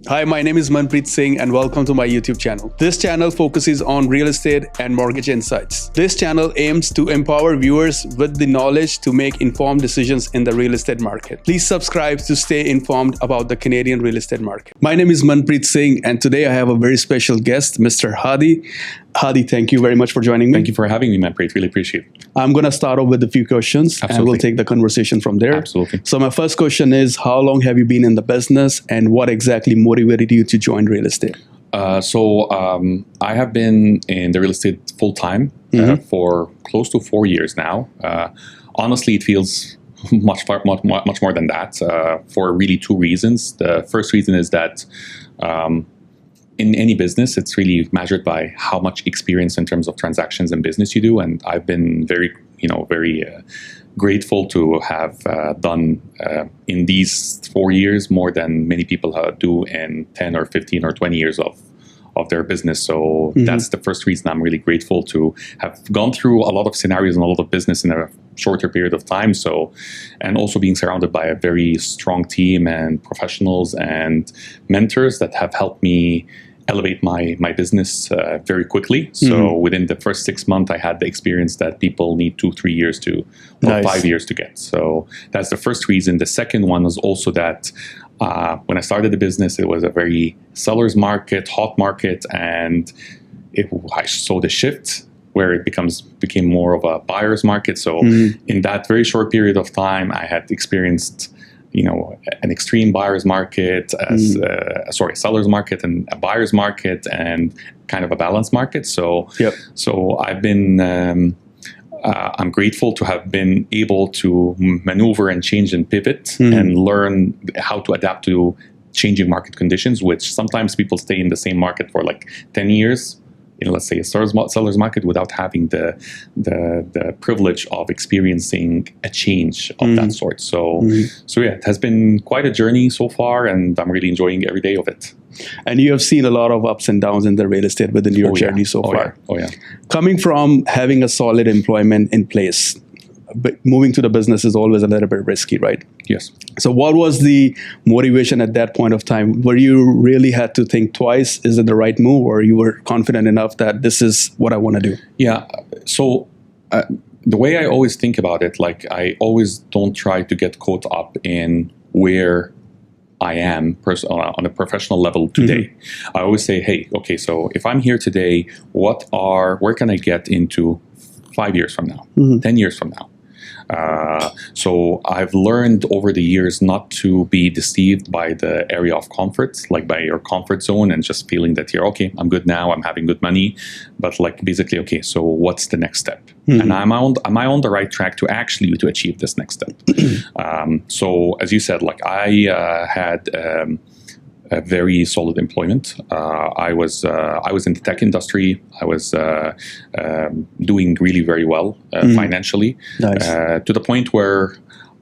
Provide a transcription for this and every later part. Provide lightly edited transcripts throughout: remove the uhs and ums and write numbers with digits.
Hi, my name is Manpreet Singh and welcome to my YouTube channel. This channel focuses on real estate and mortgage insights. This channel aims to empower viewers with the knowledge to make informed decisions in the real estate market. Please subscribe to stay informed about the Canadian real estate market. My name is Manpreet Singh and today I have a very special guest, Mr. Hady. Hady, thank you very much for joining me. Thank you for having me, Manpreet. Really appreciate it. I'm going to start off with a few questions and we'll take the conversation from there. Absolutely. So my first question is, how long have you been in the business and what exactly motivated you to join real estate? I have been in the real estate full time for close to 4 years now. Honestly, it feels much more than that for really two reasons. The first reason is that in any business, it's really measured by how much experience in terms of transactions and business you do. And I've been very grateful to have done in these 4 years more than many people do in 10 or 15 or 20 years of their business. So that's the first reason I'm really grateful to have gone through a lot of scenarios and a lot of business in a shorter period of time. So, and also being surrounded by a very strong team and professionals and mentors that have helped me elevate my business very quickly. So within the first 6 months, I had the experience that people need 2-3 years to, or 5 years to get. So that's the first reason. The second one was also that when I started the business, it was a very seller's market, hot market, and I saw the shift where it became more of a buyer's market. So in that very short period of time, I had experienced an extreme buyer's market, seller's market and a buyer's market and kind of a balanced market. So, so I've been, I'm grateful to have been able to maneuver and change and pivot and learn how to adapt to changing market conditions, which sometimes people stay in the same market for like 10 years. Let's say a seller's market without having the privilege of experiencing a change of that sort. So yeah, it has been quite a journey so far, and I'm really enjoying every day of it. And you have seen a lot of ups and downs in the real estate within your journey so far. Coming from having a solid employment in place, but moving to the business is always a little bit risky, right? Yes. So what was the motivation at that point of time? Were you really had to think twice, is it the right move, or you were confident enough that this is what I want to do? Yeah. So the way I always think about it, like I always don't try to get caught up in where I am on a professional level today. I always say, hey, okay, so if I'm here today, where can I get into 5 years from now, 10 years from now? So I've learned over the years not to be deceived by the area of comfort, like by your comfort zone and just feeling that you're okay, I'm good now, I'm having good money, but like basically, okay, so what's the next step? And am I on the right track to achieve this next step? So as you said, like I had a very solid employment. I was in the tech industry. I was doing really very well financially, to the point where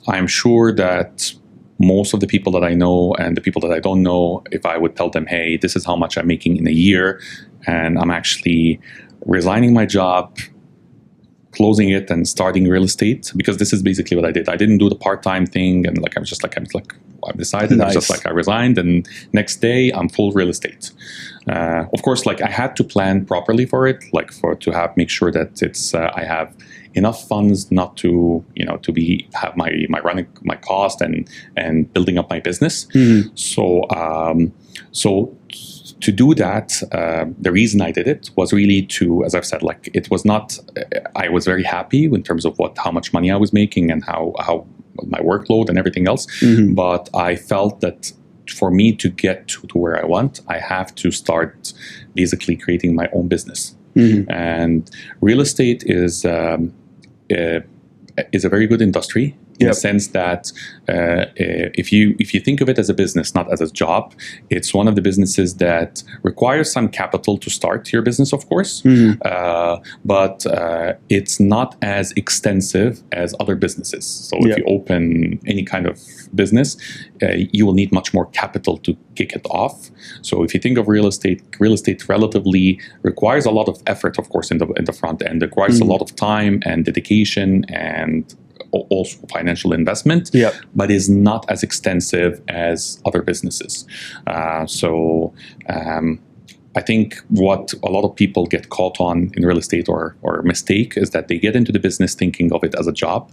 I'm sure that most of the people that I know and the people that I don't know, if I would tell them, hey, this is how much I'm making in a year, and I'm actually resigning my job, closing it and starting real estate, because this is basically what I did. I didn't do the part-time thing, and like I've decided. I was just like, I resigned, and next day I'm full real estate. Of course, like I had to plan properly for it, like make sure that it's I have enough funds not to have my running my cost and building up my business. So to do that, the reason I did it was really to, as I've said, like it was not, I was very happy in terms of how much money I was making and how my workload and everything else. But I felt that for me to get to where I want, I have to start basically creating my own business. And real estate is a very good industry. In the sense that if you think of it as a business, not as a job, it's one of the businesses that requires some capital to start your business, of course, but it's not as extensive as other businesses. So if you open any kind of business, you will need much more capital to kick it off. So if you think of real estate relatively requires a lot of effort, of course, in the front end. It requires a lot of time and dedication and also financial investment, Yeah. but is not as extensive as other businesses. I think what a lot of people get caught on in real estate or mistake is that they get into the business thinking of it as a job,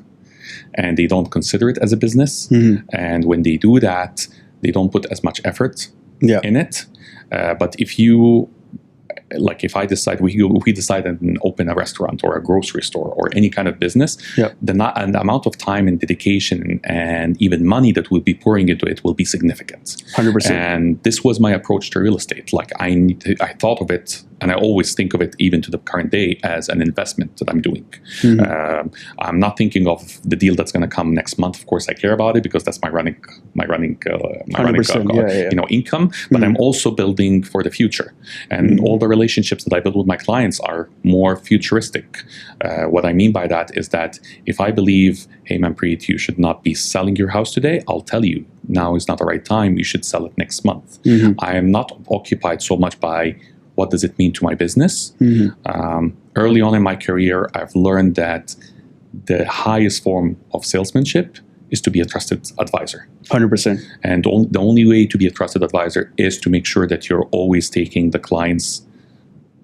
and they don't consider it as a business. And when they do that, they don't put as much effort in it. But if I decide we decide and open a restaurant or a grocery store or any kind of business, the amount of time and dedication and even money that we'll be pouring into it will be significant. 100%. And this was my approach to real estate. Like I thought of it, and I always think of it even to the current day as an investment that I'm doing. I'm not thinking of the deal that's going to come next month. Of course, I care about it because that's my running income. But I'm also building for the future, and all the relationships that I build with my clients are more futuristic. What I mean by that is that if I believe, hey, Manpreet, you should not be selling your house today, I'll tell you, now is not the right time. You should sell it next month. I am not occupied so much by what does it mean to my business. Early on in my career, I've learned that the highest form of salesmanship is to be a trusted advisor. 100%. And the only way to be a trusted advisor is to make sure that you're always taking the client's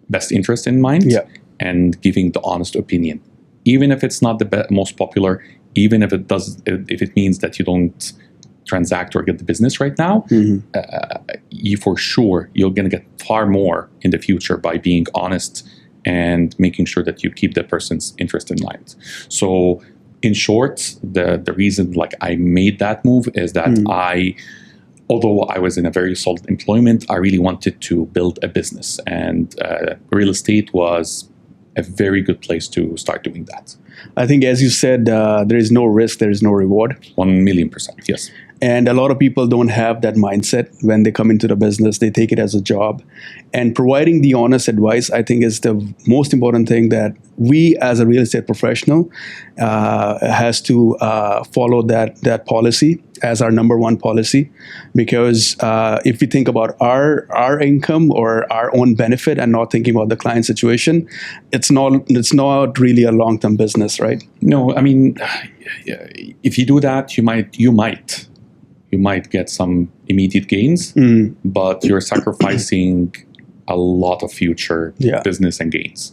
best interest in mind and giving the honest opinion. Even if it's not the most popular, even if it means that you don't transact or get the business right now, you for sure, you're going to get far more in the future by being honest and making sure that you keep the person's interest in mind. So in short, the reason I made that move is that although I was in a very solid employment, I really wanted to build a business, and real estate was a very good place to start doing that. I think, as you said, there is no risk, there is no reward. 1,000,000%, yes. And a lot of people don't have that mindset when they come into the business. They take it as a job. And providing the honest advice, I think, is the most important thing that we as a real estate professional has to follow that policy as our number one policy. Because if we think about our income or our own benefit and not thinking about the client situation, it's not really a long-term business, right? No, I mean, if you do that, you might get some immediate gains, but you're sacrificing a lot of future business and gains.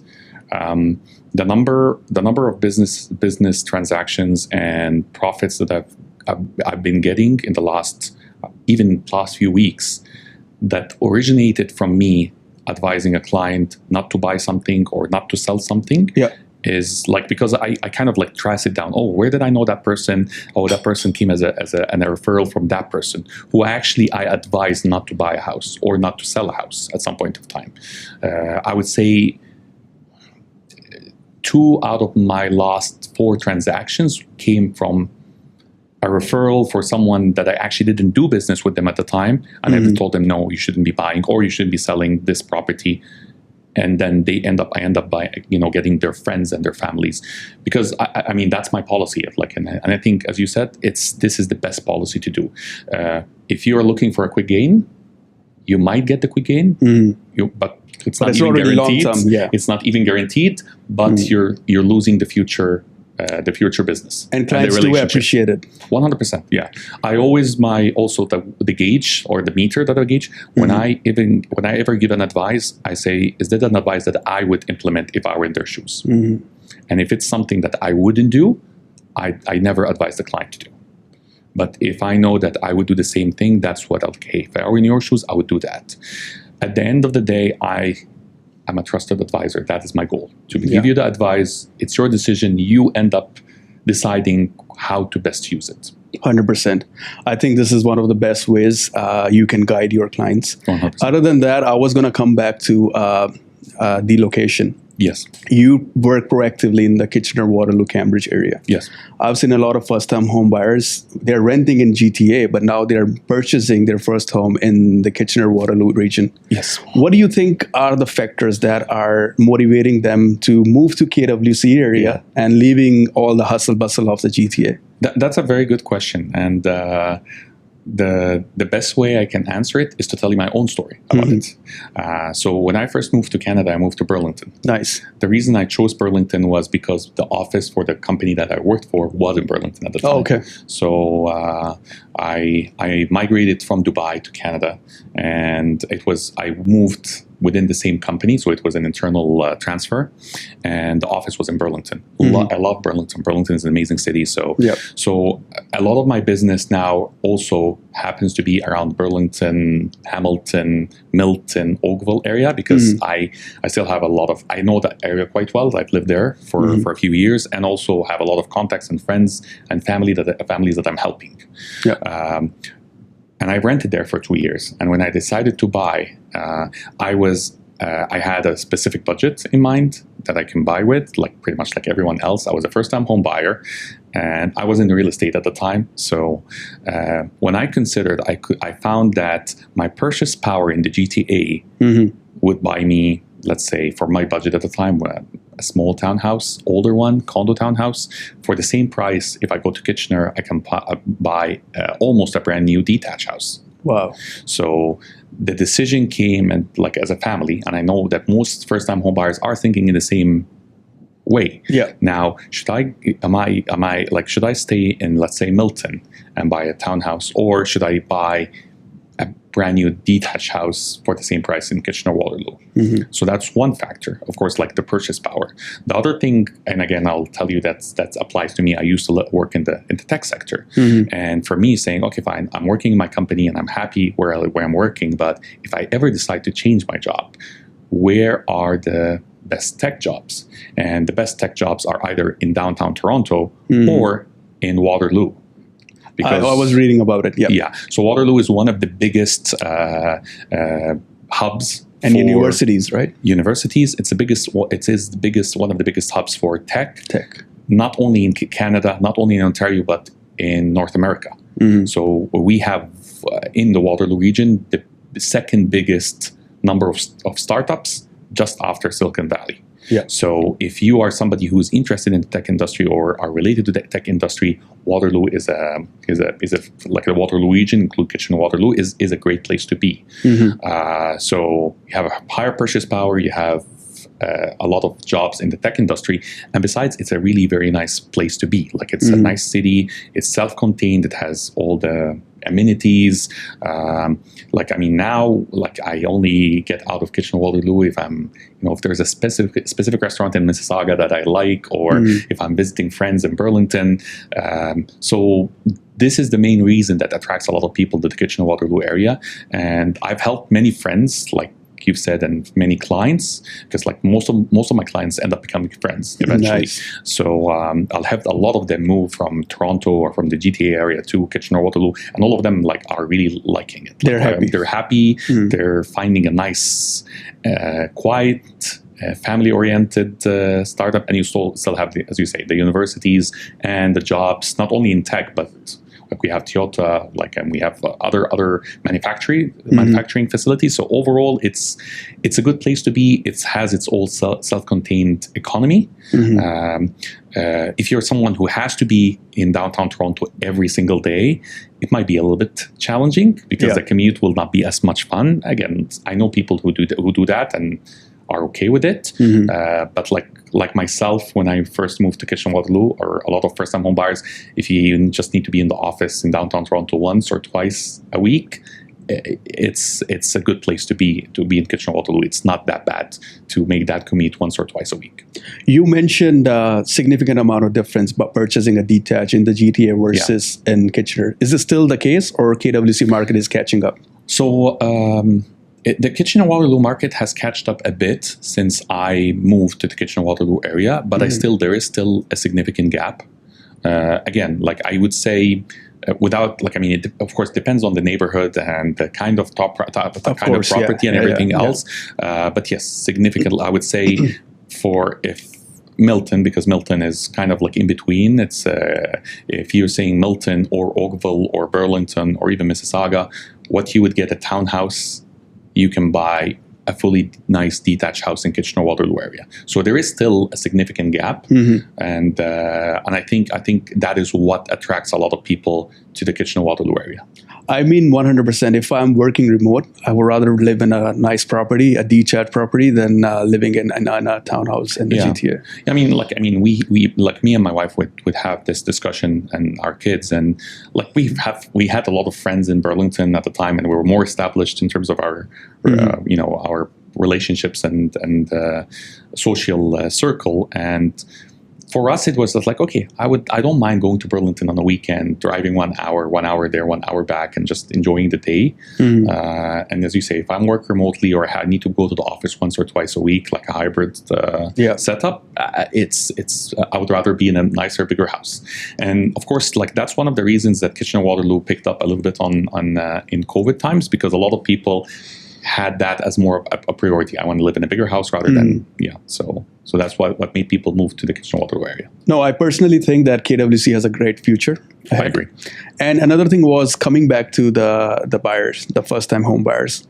The number of business transactions and profits that I've been getting in the last few weeks that originated from me advising a client not to buy something or not to sell something. Is because I kind of trace it down. Oh, where did I know that person? Oh, that person came as a referral from that person who actually I advised not to buy a house or not to sell a house at some point of time. I would say 2 out of my last 4 transactions came from a referral for someone that I actually didn't do business with them at the time, and I told them, no, you shouldn't be buying or you shouldn't be selling this property. And then I end up by getting their friends and their families, because I mean that's my policy. And I think, as you said, this is the best policy to do. If you are looking for a quick gain, you might get the quick gain, but it's not even really guaranteed. long-term, It's not even guaranteed, but you're losing the future business and clients do appreciate it. 100%. Yeah, I always the gauge or the meter that I gauge when I ever give an advice, I say, is that an advice that I would implement if I were in their shoes? And if it's something that I wouldn't do, I never advise the client to do. But if I know that I would do the same thing, that's what if I were in your shoes, I would do that. At the end of the day, I'm a trusted advisor. That is my goal, to give you the advice. It's your decision. You end up deciding how to best use it. 100%. I think this is one of the best ways you can guide your clients. 100%. Other than that, I was going to come back to the location. Yes. You work proactively in the Kitchener-Waterloo, Cambridge area. Yes. I've seen a lot of first-time home buyers. They're renting in GTA, but now they're purchasing their first home in the Kitchener-Waterloo region. Yes. What do you think are the factors that are motivating them to move to KWC area and leaving all the hustle bustle of the GTA? That's a very good question. And the best way I can answer it is to tell you my own story about it. So when I first moved to Canada, I moved to Burlington. Nice. The reason I chose Burlington was because the office for the company that I worked for was in Burlington at the time. Oh, okay. So I migrated from Dubai to Canada, and I moved within the same company, so it was an internal transfer, and the office was in Burlington. I love Burlington. Burlington is an amazing city. So a lot of my business now also happens to be around Burlington, Hamilton, Milton, Oakville area, because I still have I know that area quite well. I've lived there for a few years, and also have a lot of contacts and friends and families that I'm helping. Yeah. And I rented there for 2 years. And when I decided to buy, I had a specific budget in mind that I can buy with, like pretty much like everyone else. I was a first-time home buyer, and I was in real estate at the time. So when I considered, I found that my purchase power in the GTA would buy me, let's say, for my budget at the time, a small townhouse, older one, condo townhouse, for the same price. If I go to Kitchener, I can buy almost a brand new detached house. Wow. So the decision came, and like as a family, and I know that most first-time home buyers are thinking in the same way. Yeah. Now, should I stay in, let's say, Milton and buy a townhouse, or should I buy a brand new detached house for the same price in Kitchener-Waterloo? So that's one factor, of course, like the purchase power. The other thing, and again, I'll tell you that applies to me. I used to work in the tech sector, and for me, saying, okay, fine, I'm working in my company and I'm happy where I'm working, but if I ever decide to change my job, where are the best tech jobs? And the best tech jobs are either in downtown Toronto or in Waterloo. Because I was reading about it. Yeah. So Waterloo is one of the biggest hubs and universities, right? Universities. It is the biggest, one of the biggest hubs for tech. Not only in Canada, not only in Ontario, but in North America. So we have in the Waterloo region the second biggest number of startups, just after Silicon Valley. Yeah. So if you are somebody who's interested in the tech industry or are related to the tech industry, Waterloo is like the Waterloo region, include Kitchener-Waterloo, is a great place to be. So you have a higher purchase power, you have a lot of jobs in the tech industry, and besides, it's a really very nice place to be. Like, it's a nice city, it's self-contained, it has all the amenities. Now, I only get out of Kitchener-Waterloo if there's a specific restaurant in Mississauga that I like, or if I'm visiting friends in Burlington. So this is the main reason that attracts a lot of people to the Kitchener-Waterloo area. And I've helped many friends, like you've said, and many clients, because most of my clients end up becoming friends eventually. Nice. So I'll have a lot of them move from Toronto or from the GTA area to Kitchener-Waterloo, and all of them are really liking it. They're happy. They're happy. They're finding a nice, quiet, family-oriented startup, and you still have as you say, the universities and the jobs, not only in tech, but we have Toyota, and we have other manufacturing facilities. So overall, it's a good place to be. It has its own self-contained economy. If you're someone who has to be in downtown Toronto every single day, it might be a little bit challenging, because the commute will not be as much fun. Again, I know people who do that and are okay with it. But like myself, when I first moved to Kitchener-Waterloo, or a lot of first-time home buyers, if you just need to be in the office in downtown Toronto once or twice a week, it's a good place to be in Kitchener-Waterloo. It's not that bad to make that commute once or twice a week. You mentioned a significant amount of difference about purchasing a detached in the GTA versus in Kitchener. Is this still the case, or KWC market is catching up? So the Kitchener-Waterloo market has catched up a bit since I moved to the Kitchener-Waterloo area, but there is still a significant gap. Again, I would say, it of course depends on the neighborhood and the kind of property and everything else. But yes, significantly, I would say if Milton, because Milton is kind of in between. It's if you're saying Milton or Oakville or Burlington or even Mississauga, what you would get a townhouse, you can buy a fully nice detached house in Kitchener-Waterloo area. So there is still a significant gap, and I think that is what attracts a lot of people to the Kitchener-Waterloo area. I mean, 100%. If I'm working remote, I would rather live in a nice property, a detached property, than living in a townhouse in the GTA. We like me and my wife would have this discussion, and our kids, and like we had a lot of friends in Burlington at the time, and we were more established in terms of our our relationships and social circle. And for us, it was just like, okay, I don't mind going to Burlington on the weekend, driving 1 hour there, 1 hour back, and just enjoying the day. And as you say, if I'm work remotely or I need to go to the office once or twice a week, like a hybrid setup, I would rather be in a nicer, bigger house. And of course, like that's one of the reasons that Kitchener-Waterloo picked up a little bit on in COVID times, because a lot of people had that as more of a priority. I want to live in a bigger house rather than So that's what made people move to the Kitchener-Waterloo area. No, I personally think that KWC has a great future. I agree. And another thing was coming back to the buyers, the first-time home buyers.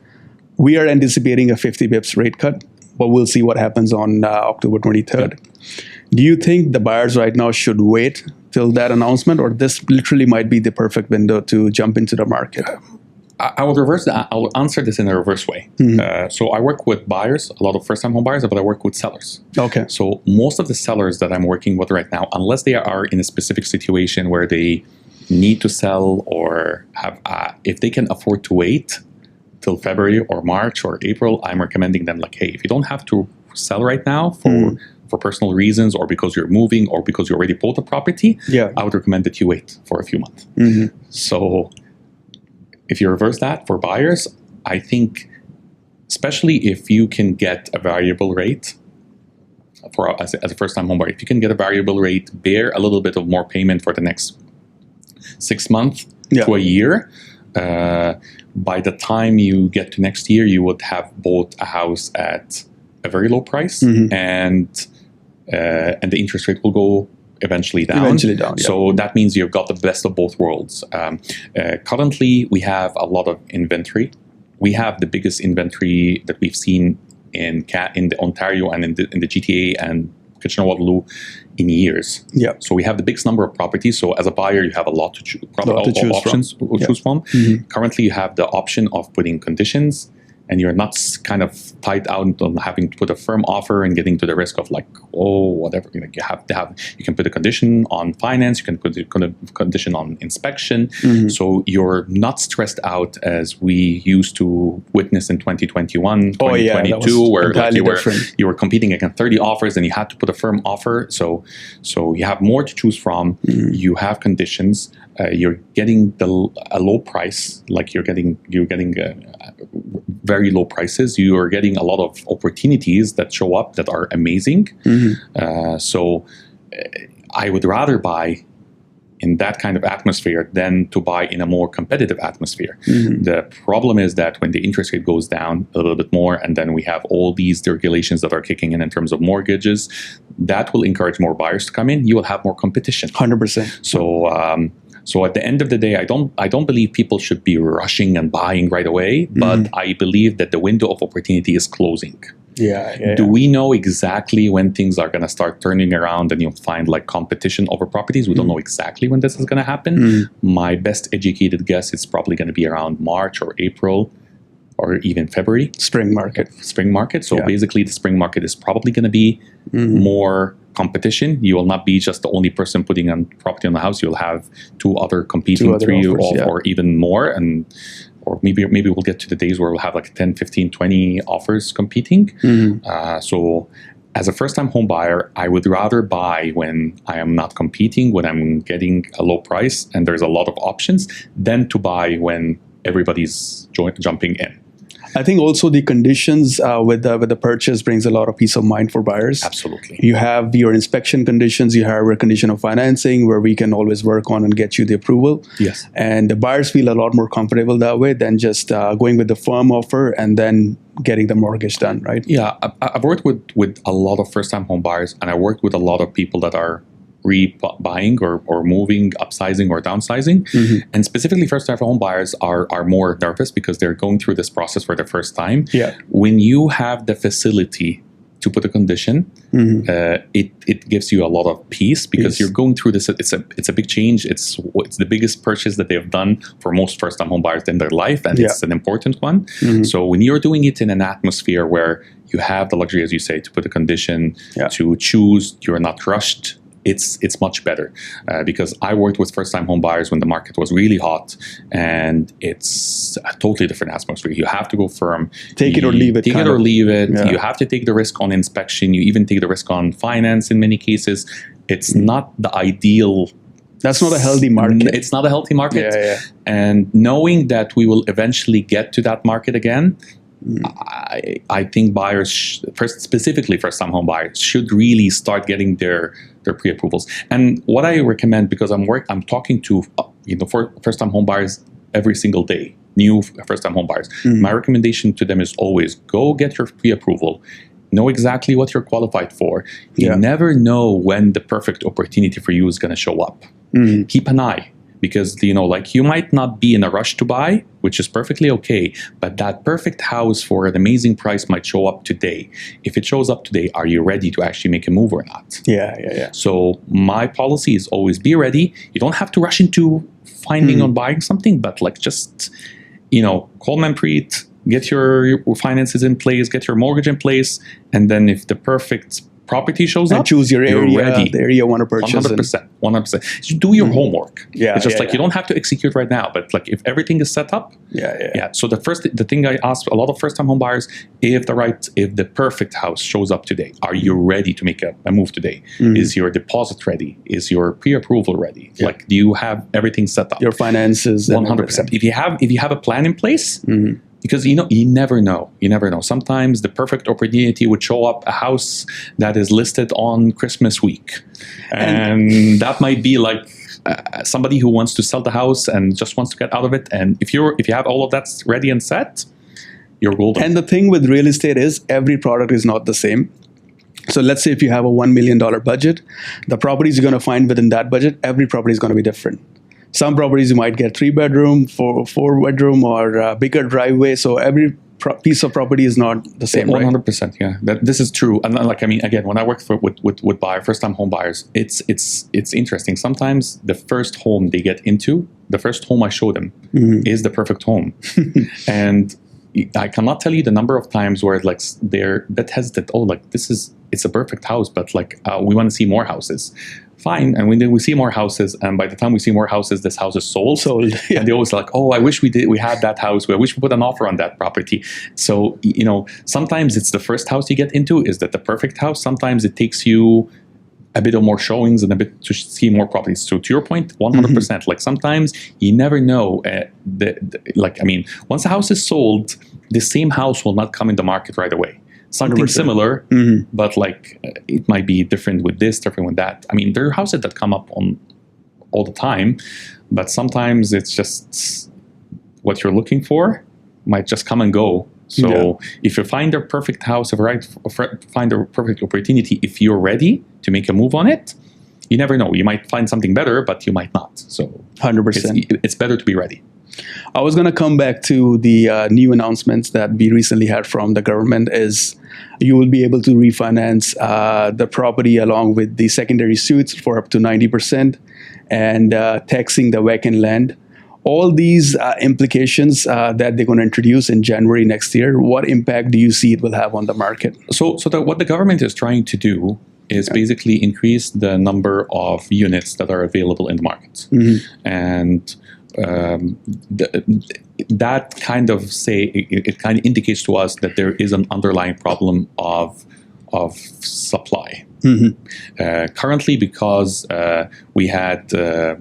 We are anticipating a 50 bips rate cut, but we'll see what happens on October 23rd. Do you think the buyers right now should wait till that announcement, or this literally might be the perfect window to jump into the market? I will reverse that. I will answer this in a reverse way. So I work with buyers, a lot of first-time home buyers, but I work with sellers. Okay. So most of the sellers that I'm working with right now, unless they are in a specific situation where they need to sell or have, if they can afford to wait till February or March or April, I'm recommending them like, hey, if you don't have to sell right now for personal reasons, or because you're moving, or because you already bought a property, I would recommend that you wait for a few months. So if you reverse that for buyers, I think, especially if you can get a variable rate as a first-time home buyer, if you can get a variable rate, bear a little bit of more payment for the next 6 months to a year, by the time you get to next year, you would have bought a house at a very low price, and the interest rate will go eventually down. So that means you've got the best of both worlds. Currently, we have a lot of inventory. We have the biggest inventory that we've seen in the Ontario and in the GTA and Kitchener-Waterloo in years. So we have the biggest number of properties. So as a buyer, you have a lot to choose from. Currently, you have the option of putting conditions, and you're not kind of tied out on having to put a firm offer and getting to the risk of like, whatever. You can put a condition on finance, you can put a condition on inspection. So you're not stressed out as we used to witness in 2021, 2022, where like you were competing against 30 offers and you had to put a firm offer. So you have more to choose from. You have conditions. You're getting a low price, like you're getting very low prices. You are getting a lot of opportunities that show up that are amazing. So I would rather buy in that kind of atmosphere than to buy in a more competitive atmosphere. The problem is that when the interest rate goes down a little bit more, and then we have all these regulations that are kicking in terms of mortgages, that will encourage more buyers to come in. You will have more competition. 100%. So at the end of the day, I don't believe people should be rushing and buying right away, but I believe that the window of opportunity is closing. Do we know exactly when things are going to start turning around and you'll find like competition over properties? We don't know exactly when this is going to happen. My best educated guess is probably going to be around March or April or even February. Spring market. So basically the spring market is probably going to be more competition. You will not be just the only person putting on property on the house. You'll have two other competing, three or even more, or maybe we'll get to the days where we'll have like 10, 15, 20 offers competing. So as a first-time home buyer, I would rather buy when I am not competing, when I'm getting a low price and there's a lot of options, than to buy when everybody's jumping in. I think also the conditions with the purchase brings a lot of peace of mind for buyers. Absolutely. You have your inspection conditions, you have your condition of financing where we can always work on and get you the approval. Yes. And the buyers feel a lot more comfortable that way than just going with the firm offer and then getting the mortgage done, right? Yeah, I've worked with a lot of first-time home buyers, and I worked with a lot of people that are rebuying or moving, upsizing or downsizing. And specifically first-time home buyers are more nervous because they're going through this process for the first time. Yeah. When you have the facility to put a condition, it gives you a lot of peace because you're going through this. It's a big change. It's the biggest purchase that they have done for most first-time home buyers in their life, and it's an important one. So when you're doing it in an atmosphere where you have the luxury, as you say, to put a condition, to choose, you're not rushed, it's much better because I worked with first-time home buyers when the market was really hot, and it's a totally different atmosphere. You have to go firm. Take it or leave it. Take it or leave it. Yeah. You have to take the risk on inspection. You even take the risk on finance in many cases. It's not the ideal. That's not a healthy market. It's not a healthy market. Yeah. And knowing that we will eventually get to that market again, I think buyers, specifically first-time home buyers, should really start getting their pre-approvals. And what I recommend, because I'm talking to first-time home buyers every single day, new first-time home buyers. My recommendation to them is always go get your pre-approval. Know exactly what you're qualified for. You never know when the perfect opportunity for you is going to show up. Keep an eye. Because, you might not be in a rush to buy, which is perfectly okay, but that perfect house for an amazing price might show up today. If it shows up today, are you ready to actually make a move or not? Yeah. So my policy is always be ready. You don't have to rush into finding on buying something, but just, call Manpreet, get your finances in place, get your mortgage in place, and then if the perfect property shows up, choose your area, ready. the area you want to purchase. 100%. You do your homework. It's just you don't have to execute right now, but if everything is set up. So the thing I ask a lot of first-time home buyers, if the perfect house shows up today, are you ready to make a move today? Is your deposit ready? Is your pre-approval ready? Do you have everything set up? Your finances. 100%. If you have a plan in place. Because you never know. Sometimes the perfect opportunity would show up, a house that is listed on Christmas week, and that might be somebody who wants to sell the house and just wants to get out of it. And if you have all of that ready and set, you're golden. And the thing with real estate is every product is not the same. So let's say if you have a $1 million budget, the properties you're going to find within that budget, every property is going to be different. Some properties you might get 3-bedroom, 4-bedroom, or a bigger driveway. So every piece of property is not the same. 100%. Yeah, this is true. And again, when I work with first-time home buyers, it's interesting. Sometimes the first home they get into, the first home I show them is the perfect home, and I cannot tell you the number of times where they're a bit hesitant. It's a perfect house, but we want to see more houses. Fine, and we see more houses, and by the time we see more houses, this house is sold. Yeah. And they always I wish we had that house. I wish we put an offer on that property. So sometimes it's the first house you get into. Is that the perfect house? Sometimes it takes you a bit of more showings and a bit to see more properties. So to your point, 100%. Sometimes you never know. Once a house is sold, the same house will not come in the market right away. Something 100%. Similar, but it might be different with this, different with that. There are houses that come up on all the time, but sometimes it's just what you're looking for might just come and go. So if you find the perfect house, find the perfect opportunity, if you're ready to make a move on it, you never know. You might find something better, but you might not. So 100%. It's better to be ready. I was going to come back to the new announcements that we recently had from the government is you will be able to refinance the property along with the secondary suites for up to 90% and taxing the vacant land. All these implications that they're going to introduce in January next year, what impact do you see it will have on the market? So what the government is trying to do is basically increase the number of units that are available in the market. And that kind of it kind of indicates to us that there is an underlying problem of supply. Currently, because we had a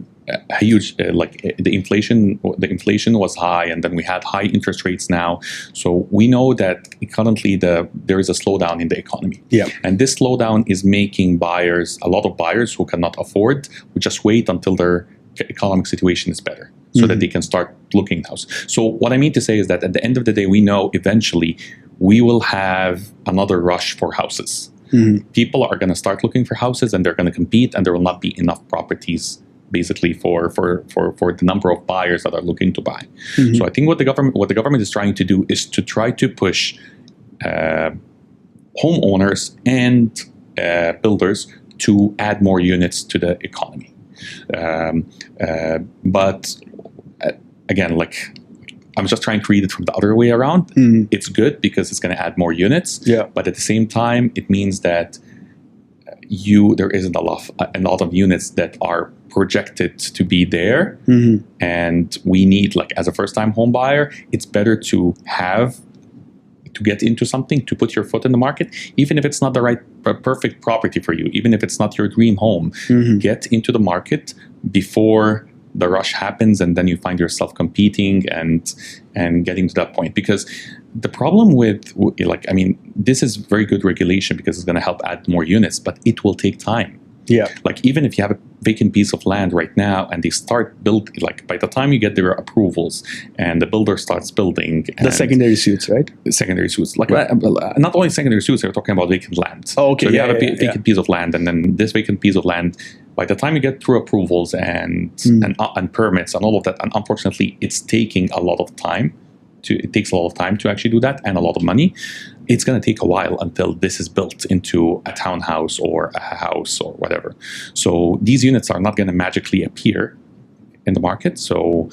huge the inflation was high, and then we had high interest rates now. So we know that currently there is a slowdown in the economy. And this slowdown is making a lot of buyers who cannot afford, will just wait until their economic situation is better, so that they can start looking at house. So what I mean to say is that at the end of the day, we know eventually we will have another rush for houses. people are going to start looking for houses, and they're going to compete, and there will not be enough properties basically for the number of buyers that are looking to buy. So I think what the government is trying to do is to try to push homeowners and builders to add more units to the economy. But again, like, I'm just trying to read it from the other way around. It's good because it's going to add more units. Yeah. But at the same time, it means that there isn't a lot of units that are projected to be there. And we need, like, as a first-time home buyer, it's better to get into something, to put your foot in the market, even if it's not the right perfect property for you, even if it's not your dream home. Get into the market before the rush happens, and then you find yourself competing and getting to that point. Because the problem with, like, I mean, this is very good regulation because it's going to help add more units, but it will take time. Yeah. Like, even if you have a vacant piece of land right now and they start building, like, by the time you get their approvals and the builder starts building, the secondary suits, right? The secondary suits, like, not only secondary suits, we're talking about vacant land. Oh, okay. So you have a vacant piece of land, and then this vacant piece of land, by the time you get through approvals and permits and all of that, and unfortunately, it's taking a lot of time. It takes a lot of time to actually do that, and a lot of money. It's going to take a while until this is built into a townhouse or a house or whatever. So these units are not going to magically appear in the market. So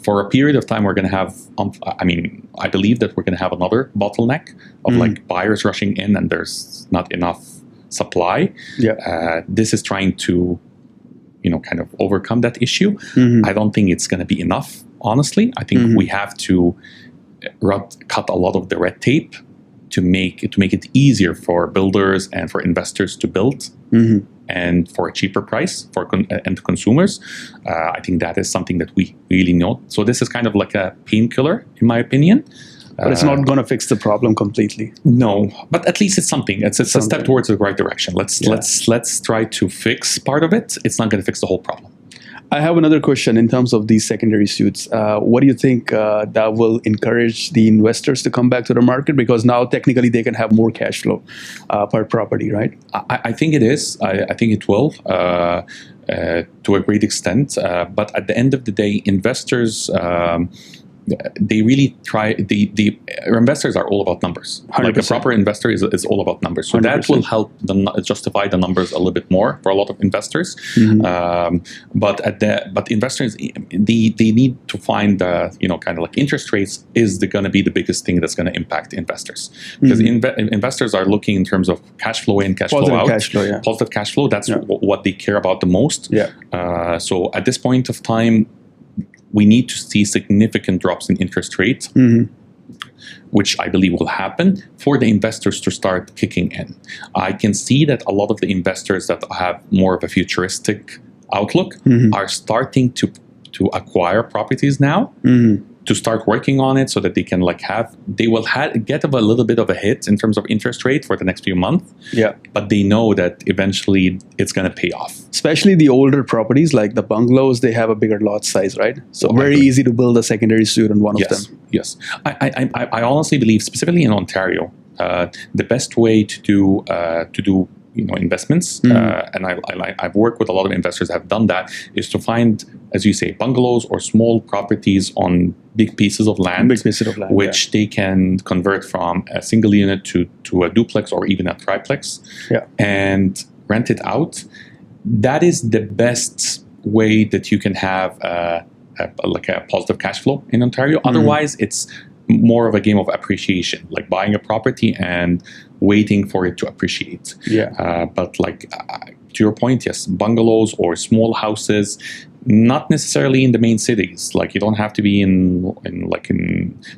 for a period of time, we're going to have, I believe that we're going to have another bottleneck of like buyers rushing in and there's not enough supply. Yeah. This is trying to, kind of overcome that issue. I don't think it's going to be enough, honestly. I think we have to cut a lot of the red tape to make it easier for builders and for investors to build, and for a cheaper price for end consumers. I think that is something that we really know. So this is kind of like a painkiller, in my opinion. But it's not going to fix the problem completely. No, but at least it's something. It's a step towards the right direction. Let's try to fix part of it. It's not going to fix the whole problem. I have another question in terms of these secondary suits. What do you think that will encourage the investors to come back to the market? Because now technically they can have more cash flow per property, right? I think it is. I think it will to a great extent. But at the end of the day, investors, they really try. The investors are all about numbers. 100%. Like a proper investor is all about numbers. So 100%. That will help them justify the numbers a little bit more for a lot of investors. But investors, they need to find kind of like interest rates is going to be the biggest thing that's going to impact investors, because investors are looking in terms of cash flow in, cash flow out, positive cash flow. That's what they care about the most. So at this point of time, we need to see significant drops in interest rates, which I believe will happen for the investors to start kicking in. I can see that a lot of the investors that have more of a futuristic outlook are starting to acquire properties now, to start working on it so that they can get a little bit of a hit in terms of interest rate for the next few months. Yeah. But they know that eventually it's going to pay off. Especially the older properties like the bungalows, they have a bigger lot size, right? So very easy to build a secondary suite on one of them. Yes. I honestly believe, specifically in Ontario, the best way to do investments, and I've worked with a lot of investors that have done that, is to find, as you say, bungalows or small properties on big pieces of land, which they can convert from a single unit to a duplex or even a triplex, and rent it out. That is the best way that you can have a positive cash flow in Ontario. Otherwise, it's more of a game of appreciation, like buying a property and waiting for it to appreciate. But to your point, yes, bungalows or small houses, not necessarily in the main cities. Like, you don't have to be in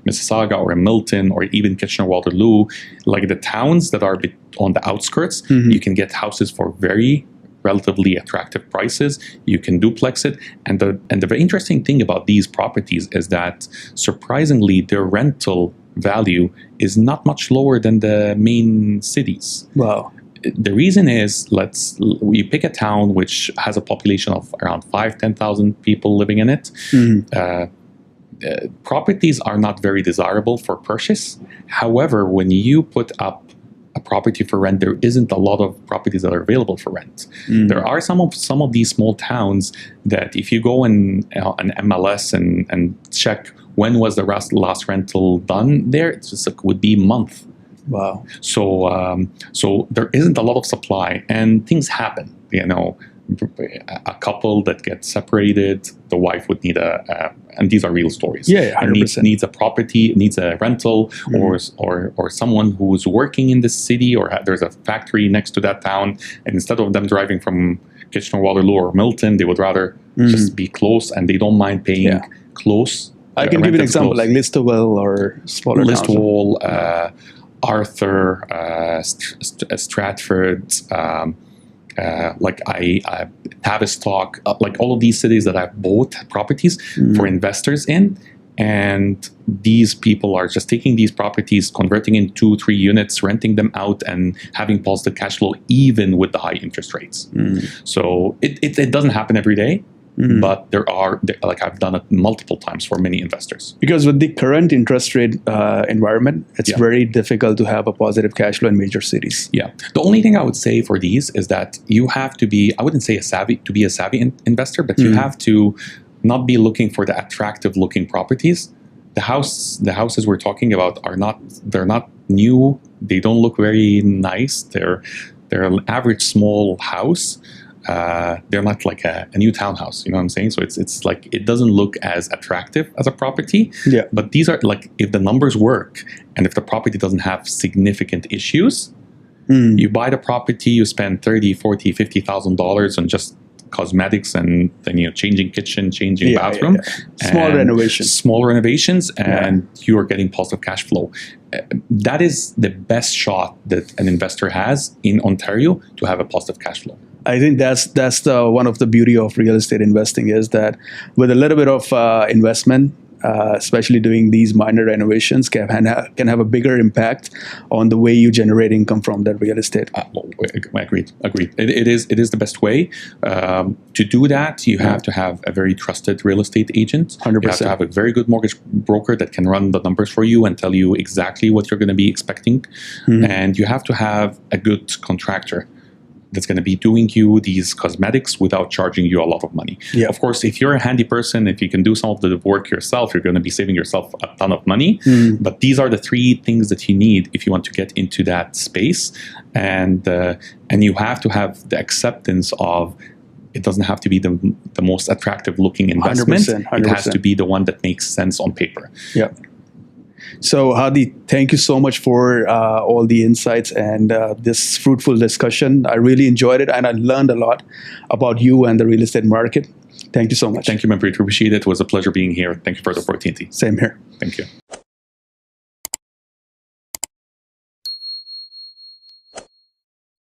Mississauga or in Milton or even Kitchener-Waterloo. Like the towns that are on the outskirts, you can get houses for very relatively attractive prices. You can duplex it, and the very interesting thing about these properties is that surprisingly their rental value is not much lower than the main cities. Wow. The reason is, we pick a town which has a population of around 5,000-10,000 people living in it. Properties are not very desirable for purchase. However, when you put up a property for rent, there isn't a lot of properties that are available for rent. There are some of these small towns that if you go in an MLS and check when was the last rental done there, it's just would be a month. Wow. So there isn't a lot of supply, and things happen. A couple that gets separated, the wife would need and these are real stories. Yeah, 100%. And needs a property, needs a rental, or someone who's working in the city, or there's a factory next to that town, and instead of them driving from Kitchener-Waterloo or Milton, they would rather just be close, and they don't mind paying close. I can give you an example like Listowel or smaller towns. Listowel, Arthur, Stratford. Like Tavistock, like all of these cities that I've bought properties for investors in, and these people are just taking these properties, converting in 2-3 units, renting them out, and having positive cash flow even with the high interest rates. So it doesn't happen every day. But there are, like I've done it multiple times for many investors. Because with the current interest rate environment, it's very difficult to have a positive cash flow in major cities. Yeah. The only thing I would say for these is that you have to be, I wouldn't say a savvy investor, but you have to not be looking for the attractive looking properties. The houses we're talking about they're not new. They don't look very nice. They're an average small house. They're not like a new townhouse, you know what I'm saying? So it's like, it doesn't look as attractive as a property. Yeah. But these are like, if the numbers work and if the property doesn't have significant issues, you buy the property, you spend $30,000, $40,000, $50,000 on just cosmetics, and then changing kitchen, changing bathroom, small renovations, and you are getting positive cash flow. That is the best shot that an investor has in Ontario to have a positive cash flow. I think that's the one of the beauty of real estate investing, is that with a little bit of investment, especially doing these minor renovations, can have a bigger impact on the way you generate income from that real estate. Agreed. It is the best way. To do that, you have to have a very trusted real estate agent. 100%. You have to have a very good mortgage broker that can run the numbers for you and tell you exactly what you're going to be expecting. And you have to have a good contractor that's going to be doing you these cosmetics without charging you a lot of money. Yeah. Of course, if you're a handy person, if you can do some of the work yourself, you're going to be saving yourself a ton of money. But these are the 3 things that you need if you want to get into that space. And you have to have the acceptance of, it doesn't have to be the most attractive looking investment. 100%. It has to be the one that makes sense on paper. Yeah. So Hady, thank you so much for all the insights and this fruitful discussion. I really enjoyed it, and I learned a lot about you and the real estate market. Thank you so much. Thank you, Manpreet. Appreciate it. It was a pleasure being here. Thank you for the opportunity. Same here. Thank you.